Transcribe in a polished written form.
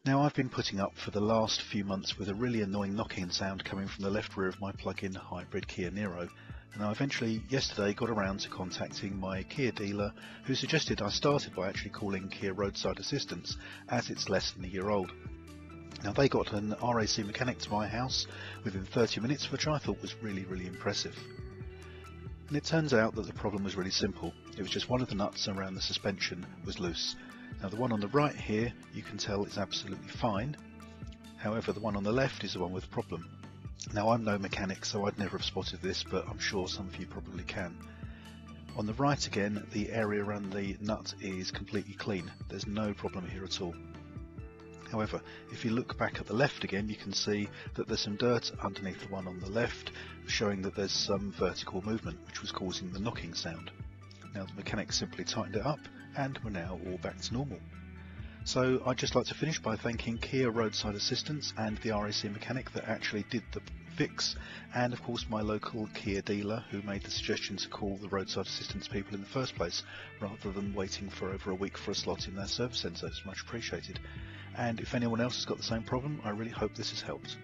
Now, I've been putting up for the last few months with a really annoying knocking sound coming from the left rear of my plug-in hybrid Kia Niro, and I eventually yesterday got around to contacting my Kia dealer, who suggested I started by actually calling Kia roadside assistance, as it's less than a year old. Now, they got an RAC mechanic to my house within 30 minutes, which I thought was really impressive. And it turns out that the problem was really simple. It was just one of the nuts around the suspension was loose. Now, the one on the right here, you can tell is absolutely fine. However, the one on the left is the one with the problem. Now, I'm no mechanic, so I'd never have spotted this, but I'm sure some of you probably can. On the right again, the area around the nut is completely clean. There's no problem here at all. However, if you look back at the left again, you can see that there's some dirt underneath the one on the left, showing that there's some vertical movement, which was causing the knocking sound. Now, the mechanic simply tightened it up, and we're now all back to normal. So I'd just like to finish by thanking Kia Roadside Assistance and the RAC mechanic that actually did the fix, and of course my local Kia dealer who made the suggestion to call the roadside assistance people in the first place, rather than waiting for over a week for a slot in their service centre. It's much appreciated. And if anyone else has got the same problem, I really hope this has helped.